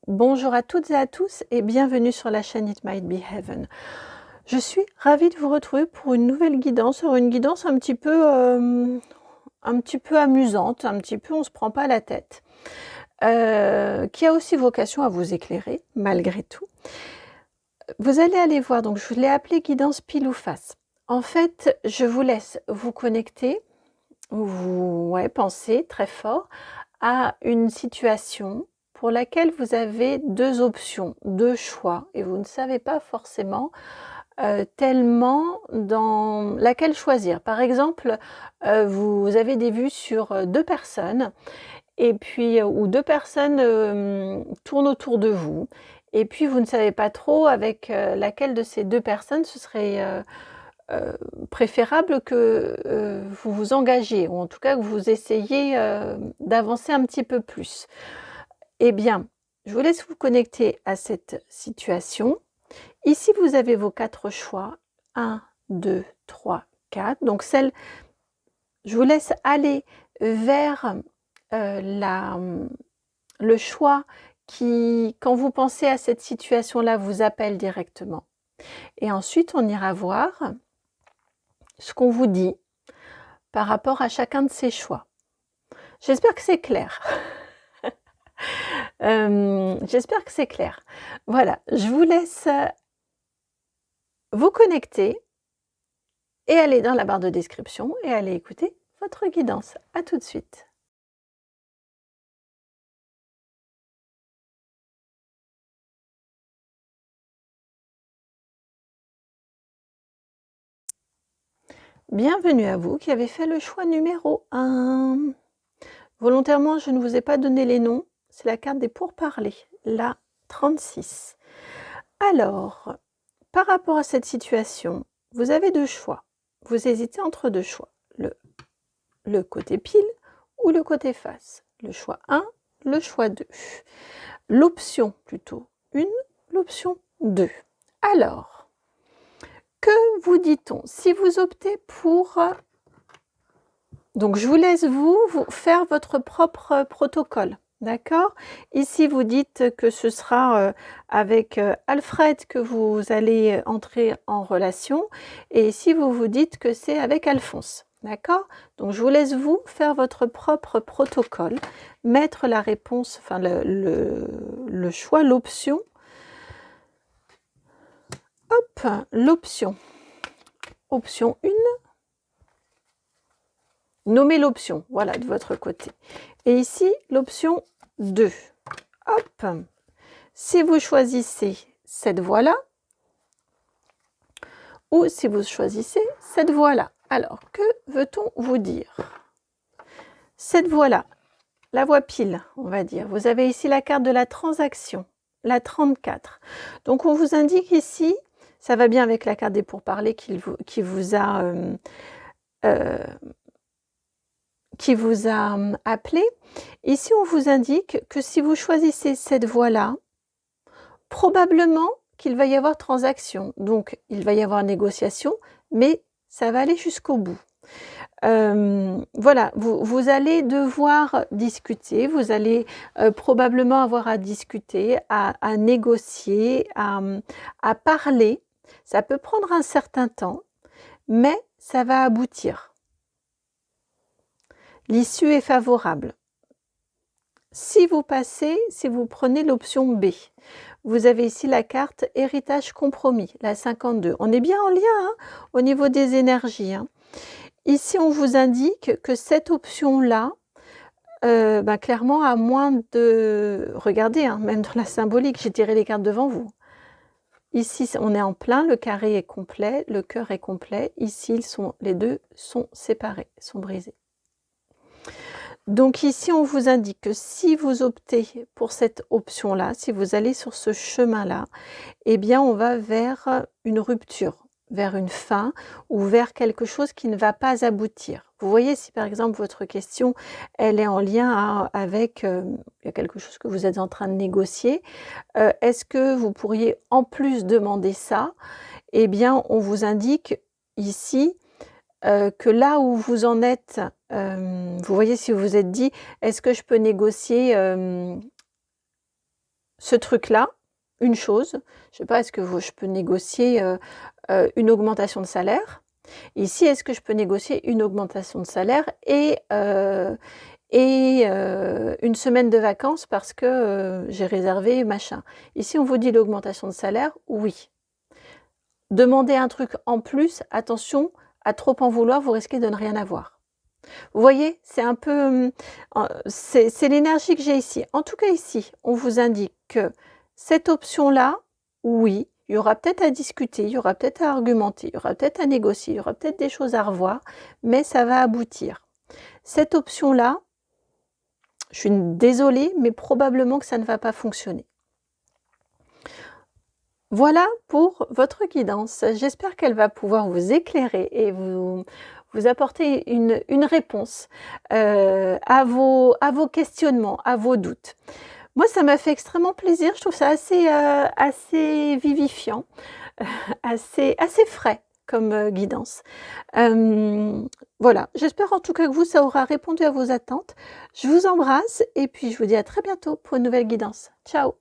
Bonjour à toutes et à tous et bienvenue sur la chaîne It Might Be Heaven. Je suis ravie de vous retrouver pour une nouvelle guidance, une guidance un petit peu amusante, un petit peu on se prend pas la tête, qui a aussi vocation à vous éclairer malgré tout. Vous allez aller voir, donc je l'ai appelée guidance pile ou face. En fait, je vous laisse vous connecter, vous penser très fort à une situation pour laquelle vous avez 2 options, 2 choix et vous ne savez pas forcément, tellement dans laquelle choisir. Par exemple, vous avez des vues sur, 2 personnes et puis, ou 2 personnes, tournent autour de vous et puis vous ne savez pas trop avec, laquelle de ces 2 personnes ce serait, préférable que, vous vous engagiez ou en tout cas que vous essayiez, d'avancer un petit peu plus. Eh bien, je vous laisse vous connecter à cette situation. Ici, vous avez vos 4 choix. 1, 2, 3, 4. Donc je vous laisse aller vers, le choix qui, quand vous pensez à cette situation-là, vous appelle directement. Et ensuite, on ira voir ce qu'on vous dit par rapport à chacun de ces choix. J'espère que c'est clair. J'espère que c'est clair. Voilà, je vous laisse vous connecter et aller dans la barre de description et aller écouter votre guidance. À tout de suite. Bienvenue à vous qui avez fait le choix numéro 1. Volontairement, je ne vous ai pas donné les noms. C'est la carte des pourparlers, la 36. Alors, par rapport à cette situation, vous avez 2 choix. Vous hésitez entre 2 choix. Le côté pile ou le côté face. Le choix 1, le choix 2. L'option plutôt 1, l'option 2. Alors, que vous dit-on? Si vous optez pour... Donc, je vous laisse vous faire votre propre protocole. D'accord? Ici, vous dites que ce sera avec Alfred que vous allez entrer en relation. Et ici, vous vous dites que c'est avec Alphonse. D'accord? Donc, je vous laisse vous faire votre propre protocole, mettre la réponse, enfin le choix, l'option. Hop, l'option. Option 1. Nommez l'option, voilà, de votre côté. Et ici, l'option 2. Hop. Si vous choisissez cette voie-là, ou si vous choisissez cette voie-là. Alors, que veut-on vous dire? Cette voie-là, la voie pile, on va dire. Vous avez ici la carte de la transaction, la 34. Donc, on vous indique ici, ça va bien avec la carte des pourparlers qui vous a appelé. Ici, on vous indique que si vous choisissez cette voie-là, probablement qu'il va y avoir transaction. Donc, il va y avoir négociation, mais ça va aller jusqu'au bout. Voilà, vous allez devoir discuter, vous allez probablement avoir à discuter, à négocier, à parler. Ça peut prendre un certain temps, mais ça va aboutir. L'issue est favorable. Si vous prenez l'option B, vous avez ici la carte héritage compromis, la 52. On est bien en lien au niveau des énergies. Ici, on vous indique que cette option-là, clairement, à moins de... Regardez, même dans la symbolique, j'ai tiré les cartes devant vous. Ici, on est en plein, le carré est complet, le cœur est complet. Ici, les deux sont séparés, sont brisés. Donc ici, on vous indique que si vous optez pour cette option-là, si vous allez sur ce chemin-là, eh bien, on va vers une rupture, vers une fin ou vers quelque chose qui ne va pas aboutir. Vous voyez, si par exemple votre question, elle est en lien avec il y a quelque chose que vous êtes en train de négocier, est-ce que vous pourriez en plus demander ça? Eh bien, on vous indique ici que là où vous en êtes, vous voyez, si vous vous êtes dit, est-ce que je peux négocier ce truc-là, une chose, je ne sais pas, est-ce que je peux négocier une augmentation de salaire? Ici, est-ce que je peux négocier une augmentation de salaire et une semaine de vacances parce que j'ai réservé machin? Ici, on vous dit l'augmentation de salaire, oui. Demander un truc en plus, attention, à trop en vouloir, vous risquez de ne rien avoir. Vous voyez, c'est un peu, c'est l'énergie que j'ai ici. En tout cas ici, on vous indique que cette option-là, oui, il y aura peut-être à discuter, il y aura peut-être à argumenter, il y aura peut-être à négocier, il y aura peut-être des choses à revoir, mais ça va aboutir. Cette option-là, je suis désolée, mais probablement que ça ne va pas fonctionner. Voilà pour votre guidance. J'espère qu'elle va pouvoir vous éclairer et vous apporter une réponse à vos questionnements, à vos doutes. Moi, ça m'a fait extrêmement plaisir. Je trouve ça assez vivifiant, assez frais comme guidance. Voilà, j'espère en tout cas que vous, ça aura répondu à vos attentes. Je vous embrasse et puis je vous dis à très bientôt pour une nouvelle guidance. Ciao!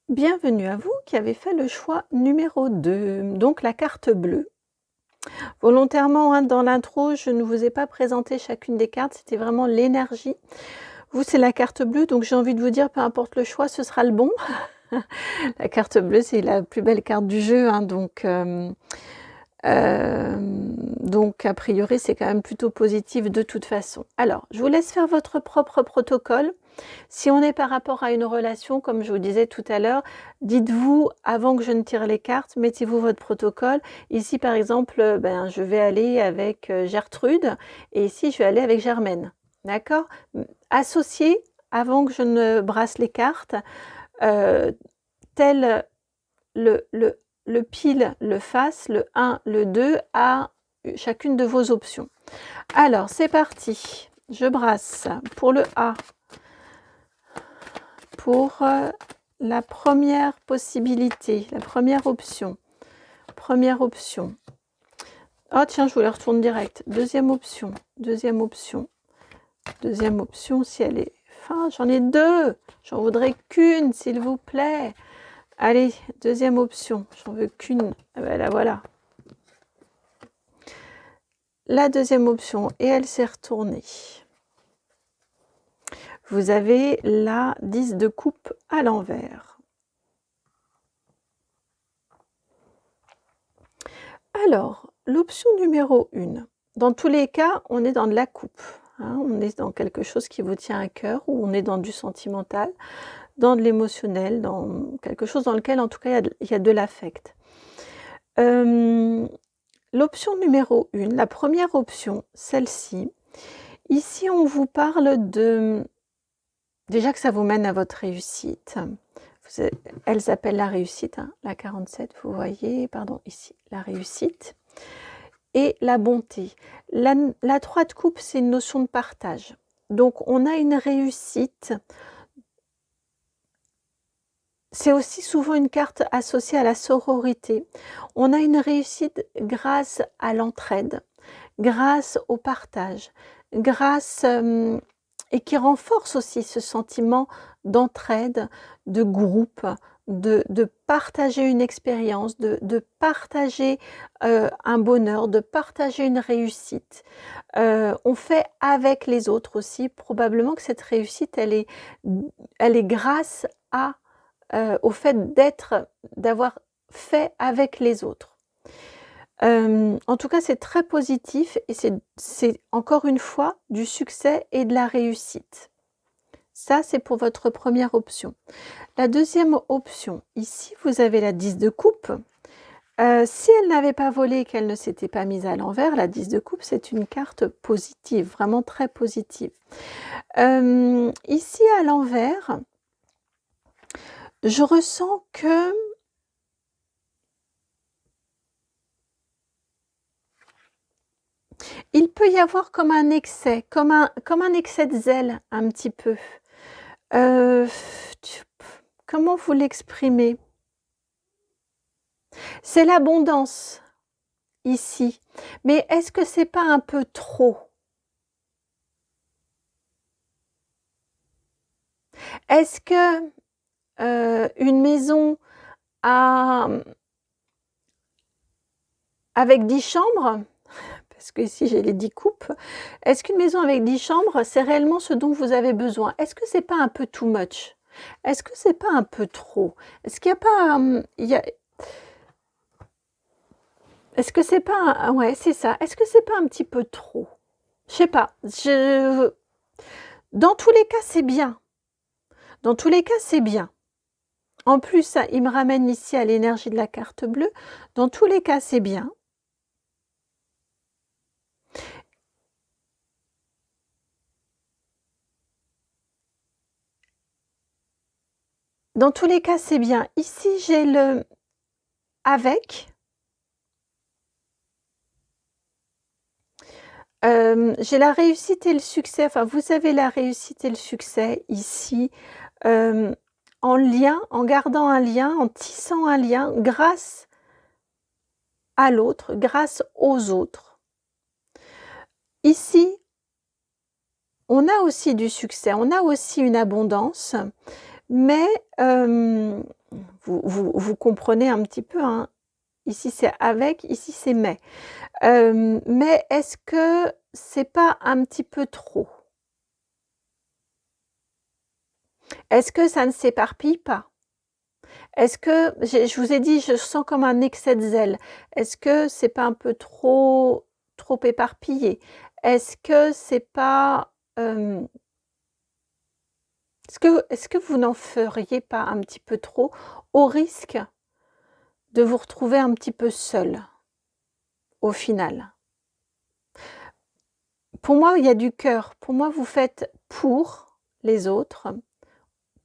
Bienvenue à vous qui avez fait le choix numéro 2, donc la carte bleue. Volontairement, hein, dans l'intro, je ne vous ai pas présenté chacune des cartes, c'était vraiment l'énergie. Vous, c'est la carte bleue, donc j'ai envie de vous dire, peu importe le choix, ce sera le bon. La carte bleue, c'est la plus belle carte du jeu, hein, donc a priori, c'est quand même plutôt positif de toute façon. Alors, je vous laisse faire votre propre protocole. Si on est par rapport à une relation, comme je vous disais tout à l'heure, dites-vous, avant que je ne tire les cartes, mettez-vous votre protocole. Ici, par exemple, je vais aller avec Gertrude et ici, je vais aller avec Germaine. D'accord? Associez, avant que je ne brasse les cartes, tel le pile, le face, le 1, le 2 à chacune de vos options. Alors, c'est parti. Je brasse pour le A. Pour la première possibilité, la première option. Première option. Oh tiens, je vous les retourne direct. Deuxième option. Deuxième option. Deuxième option, si elle est... Enfin, j'en ai deux. J'en voudrais qu'une, s'il vous plaît. Allez, deuxième option. J'en veux qu'une. Ah ben la voilà. La deuxième option. Et elle s'est retournée. Vous avez la 10 de coupe à l'envers. Alors, l'option numéro 1. Dans tous les cas, on est dans de la coupe. Hein, on est dans quelque chose qui vous tient à cœur, ou on est dans du sentimental, dans de l'émotionnel, dans quelque chose dans lequel, en tout cas, il y a de l'affect. L'option numéro 1, la première option, celle-ci. Ici, on vous parle de... Déjà que ça vous mène à votre réussite. Elles appellent la réussite, hein, la 47, vous voyez, pardon, ici, la réussite. Et la bonté. La 3 de coupe, c'est une notion de partage. Donc, on a une réussite. C'est aussi souvent une carte associée à la sororité. On a une réussite grâce à l'entraide, grâce au partage, grâce... et qui renforce aussi ce sentiment d'entraide, de groupe, de partager une expérience, de partager un bonheur, de partager une réussite. On fait avec les autres aussi. Probablement que cette réussite, elle est grâce au fait d'avoir fait avec les autres. En tout cas, c'est très positif et c'est encore une fois du succès et de la réussite. Ça, c'est pour votre première option. La deuxième option, ici, vous avez la 10 de coupe. Si elle n'avait pas volé et qu'elle ne s'était pas mise à l'envers, la 10 de coupe, c'est une carte positive, vraiment très positive. Ici, à l'envers, je ressens que il peut y avoir comme un excès, comme un excès de zèle un petit peu. Comment vous l'exprimer? C'est l'abondance. ici. Mais est-ce que c'est pas un peu trop? Est-ce que une maison à, avec 10 chambres, parce que ici j'ai les 10 coupes, est-ce qu'une maison avec 10 chambres, c'est réellement ce dont vous avez besoin? Est-ce que c'est pas un peu too much? Est-ce que c'est pas un peu trop? Est-ce qu'il y a pas, est-ce que c'est pas ouais, c'est ça. Est-ce que c'est pas un petit peu trop? Je sais pas, dans tous les cas, c'est bien. Dans tous les cas, c'est bien. En plus, ça, il me ramène ici à l'énergie de la carte bleue. Dans tous les cas, c'est bien. Dans tous les cas, c'est bien. Ici, j'ai le avec. J'ai la réussite et le succès. Enfin, vous avez la réussite et le succès ici, en lien, en gardant un lien, en tissant un lien grâce à l'autre, grâce aux autres. Ici, on a aussi du succès, on a aussi une abondance, mais vous comprenez un petit peu, hein? Ici, c'est avec, ici, c'est mais. Mais est-ce que c'est pas un petit peu trop? Est-ce que ça ne s'éparpille pas? Est-ce que je vous ai dit, je sens comme un excès de zèle. Est-ce que c'est pas un peu trop éparpillé? Est-ce que c'est pas, est-ce que vous n'en feriez pas un petit peu trop, au risque de vous retrouver un petit peu seul, au final? Pour moi, il y a du cœur. Pour moi, vous faites pour les autres,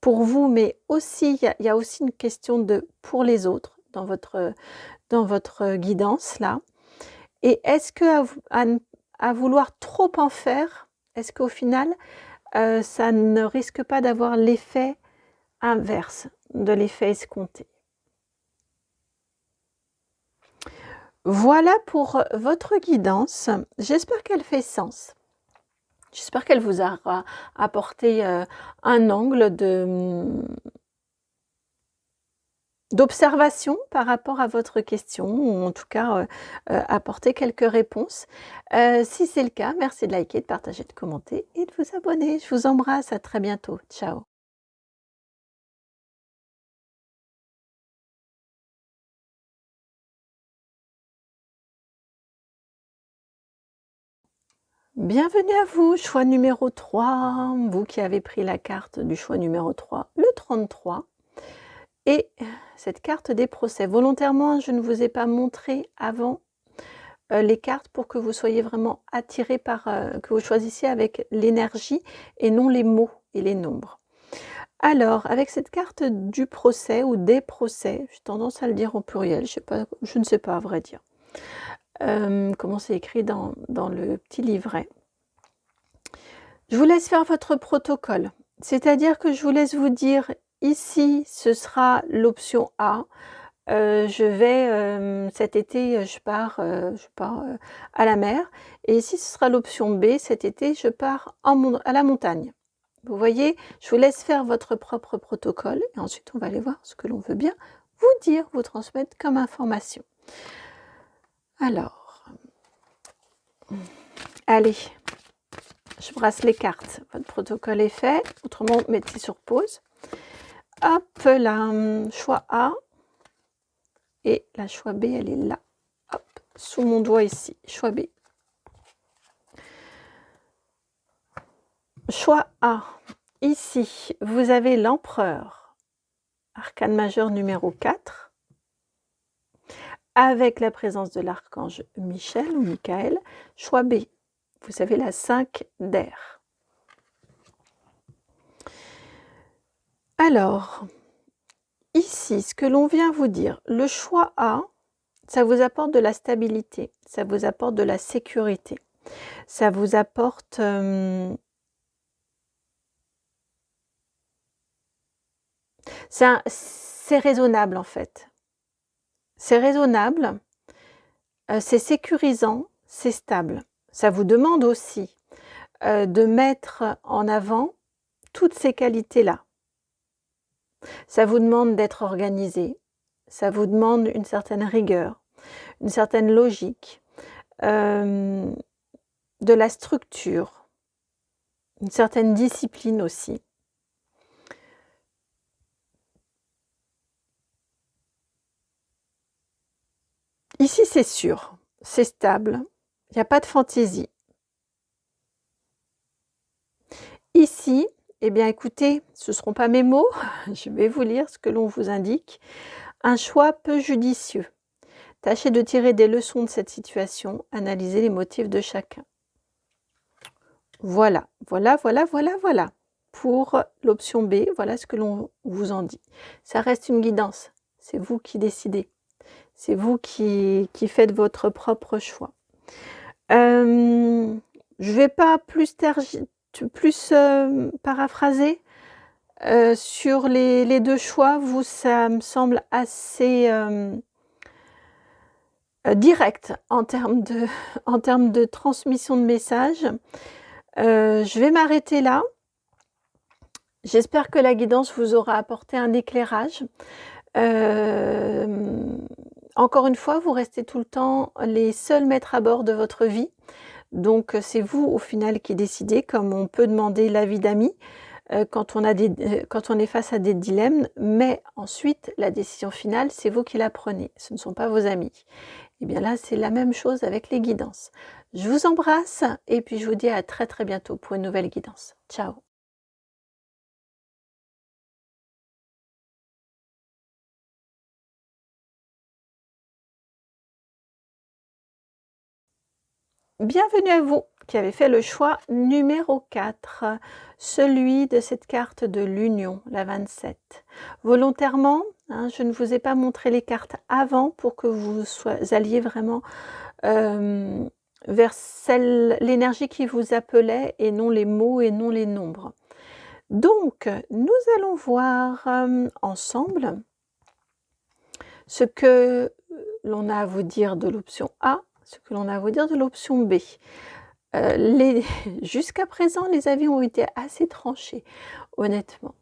pour vous, mais aussi il y a aussi une question de pour les autres dans votre guidance là. Et est-ce que à vouloir trop en faire, est-ce qu'au final, ça ne risque pas d'avoir l'effet inverse de l'effet escompté? Voilà pour votre guidance. J'espère qu'elle fait sens. J'espère qu'elle vous aura apporté, un angle d'observation par rapport à votre question ou en tout cas, apporter quelques réponses. Si c'est le cas, merci de liker, de partager, de commenter et de vous abonner. Je vous embrasse, à très bientôt. Ciao. Bienvenue à vous, choix numéro 3, vous qui avez pris la carte du choix numéro 3, le 33. Et cette carte des procès. Volontairement, je ne vous ai pas montré avant les cartes pour que vous soyez vraiment attirés par, que vous choisissiez avec l'énergie et non les mots et les nombres. Alors, avec cette carte du procès ou des procès, j'ai tendance à le dire au pluriel, je ne sais pas à vrai dire, comment c'est écrit dans le petit livret. Je vous laisse faire votre protocole, c'est-à-dire que je vous laisse vous dire ici, ce sera l'option A. Je vais, cet été, je pars, à la mer et ici ce sera l'option B, cet été je pars à la montagne. Vous voyez? Je vous laisse faire votre propre protocole et ensuite on va aller voir ce que l'on veut bien vous dire, vous transmettre comme information. Alors, allez, je brasse les cartes. Votre protocole est fait, autrement mettez sur pause. Hop là, choix A et la choix B, elle est là. Hop, sous mon doigt ici, choix B. Choix A. Ici, vous avez l'empereur, arcane majeur numéro 4, avec la présence de l'archange Michel ou Michael. Choix B. Vous avez la 5 d'air. Alors, ici, ce que l'on vient vous dire, le choix A, ça vous apporte de la stabilité, ça vous apporte de la sécurité, ça vous apporte c'est raisonnable en fait. C'est raisonnable. c'est sécurisant, c'est stable. Ça vous demande aussi, de mettre en avant toutes ces qualités-là. Ça vous demande d'être organisé, ça vous demande une certaine rigueur, une certaine logique, de la structure, une certaine discipline aussi. Ici, c'est sûr, c'est stable, il n'y a pas de fantaisie. Ici, eh bien écoutez, ce ne seront pas mes mots, je vais vous lire ce que l'on vous indique. Un choix peu judicieux. Tâchez de tirer des leçons de cette situation, analysez les motifs de chacun. Voilà, voilà, voilà, voilà, voilà. Pour l'option B, voilà ce que l'on vous en dit. Ça reste une guidance, c'est vous qui décidez. C'est vous qui faites votre propre choix. Je ne vais pas plus paraphraser sur les 2 choix. Vous, ça me semble assez direct en termes de transmission de messages. Je vais m'arrêter là. J'espère que la guidance vous aura apporté un éclairage. Encore une fois, vous restez tout le temps les seuls maîtres à bord de votre vie. Donc c'est vous au final qui décidez, comme on peut demander l'avis d'amis quand on est face à des dilemmes, mais ensuite la décision finale, c'est vous qui la prenez, ce ne sont pas vos amis. Et bien là, c'est la même chose avec les guidances. Je vous embrasse et puis je vous dis à très très bientôt pour une nouvelle guidance. Ciao. Bienvenue à vous qui avez fait le choix numéro 4, celui de cette carte de l'union, la 27. Volontairement, je ne vous ai pas montré les cartes avant pour que vous alliez vraiment vers l'énergie qui vous appelait et non les mots et non les nombres. Donc, nous allons voir ensemble ce que l'on a à vous dire de l'option A, ce que l'on a à vous dire de l'option B. Jusqu'à présent, les avis ont été assez tranchés, honnêtement.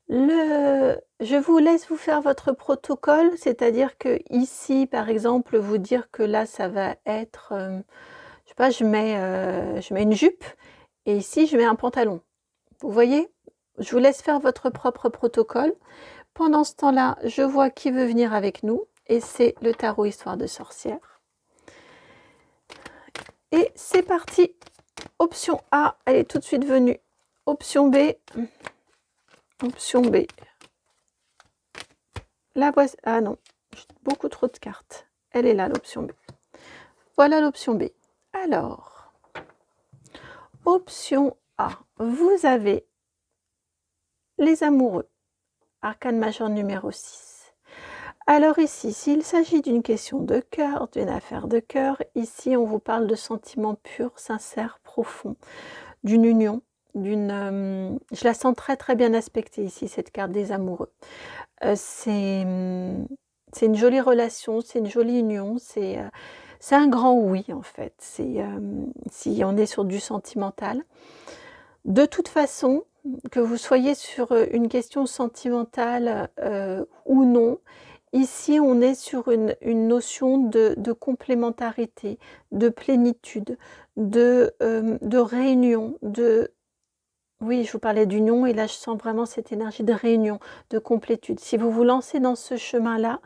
Je vous laisse vous faire votre protocole, c'est-à-dire que ici, par exemple, vous dire que là, ça va être, je sais pas, je mets une jupe et ici, je mets un pantalon. Vous voyez? Je vous laisse faire votre propre protocole. Pendant ce temps-là, je vois qui veut venir avec nous et c'est le tarot Histoire de sorcière. Et c'est parti. Option A, elle est tout de suite venue. Option B. Option B. La voici. Ah non, beaucoup trop de cartes. Elle est là, l'option B. Voilà l'option B. Alors, option A. Vous avez les amoureux. Arcane majeur numéro 6. Alors ici, s'il s'agit d'une question de cœur, d'une affaire de cœur, ici on vous parle de sentiments purs, sincères, profonds, d'une union, je la sens très très bien aspectée ici, cette carte des amoureux. C'est une jolie relation, c'est une jolie union, c'est un grand oui en fait, si on est sur du sentimental. De toute façon, que vous soyez sur une question sentimentale ou non, ici on est sur une notion de complémentarité, de plénitude, de réunion, oui, je vous parlais d'union et là je sens vraiment cette énergie de réunion, de complétude. Si vous vous lancez dans ce chemin-là,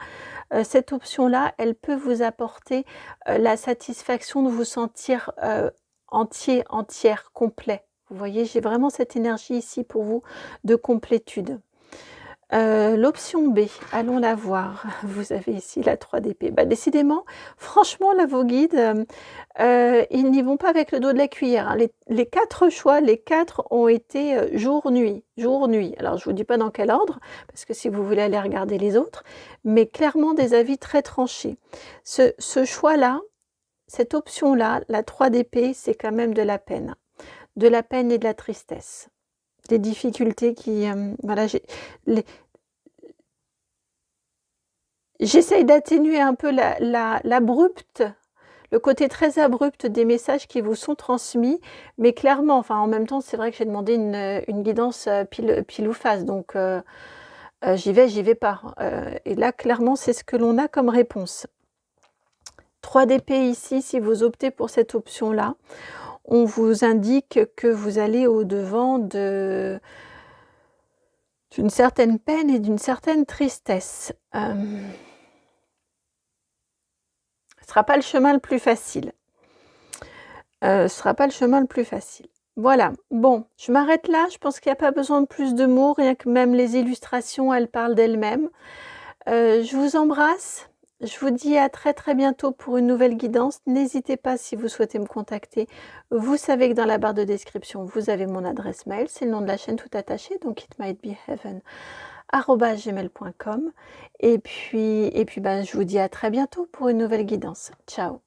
cette option-là, elle peut vous apporter la satisfaction de vous sentir entier, entière, complet. Vous voyez, j'ai vraiment cette énergie ici pour vous de complétude. L'option B, allons la voir. Vous avez ici la 3 d'épée. Bah, décidément, franchement, là, vos guides, ils n'y vont pas avec le dos de la cuillère. Hein. Les 4 choix, les 4 ont été jour-nuit, jour-nuit. Alors, je ne vous dis pas dans quel ordre, parce que si vous voulez aller regarder les autres, mais clairement des avis très tranchés. Ce choix-là, cette option-là, la 3 d'épée, c'est quand même de la peine. De la peine et de la tristesse. Des difficultés qui... voilà, j'essaye d'atténuer un peu l'abrupte le côté très abrupt des messages qui vous sont transmis, mais clairement, enfin en même temps, c'est vrai que j'ai demandé une guidance pile ou face, donc j'y vais pas. Et là, clairement, c'est ce que l'on a comme réponse. 3 d'épée ici, si vous optez pour cette option-là, on vous indique que vous allez au-devant d'une certaine peine et d'une certaine tristesse. Ce ne sera pas le chemin le plus facile. Voilà, bon, je m'arrête là, je pense qu'il n'y a pas besoin de plus de mots, rien que même les illustrations, elles parlent d'elles-mêmes. Je vous embrasse, je vous dis à très très bientôt pour une nouvelle guidance. N'hésitez pas si vous souhaitez me contacter. Vous savez que dans la barre de description, vous avez mon adresse mail, c'est le nom de la chaîne tout attaché, donc itmightbeheaven@gmail.com. Et puis je vous dis à très bientôt pour une nouvelle guidance. Ciao.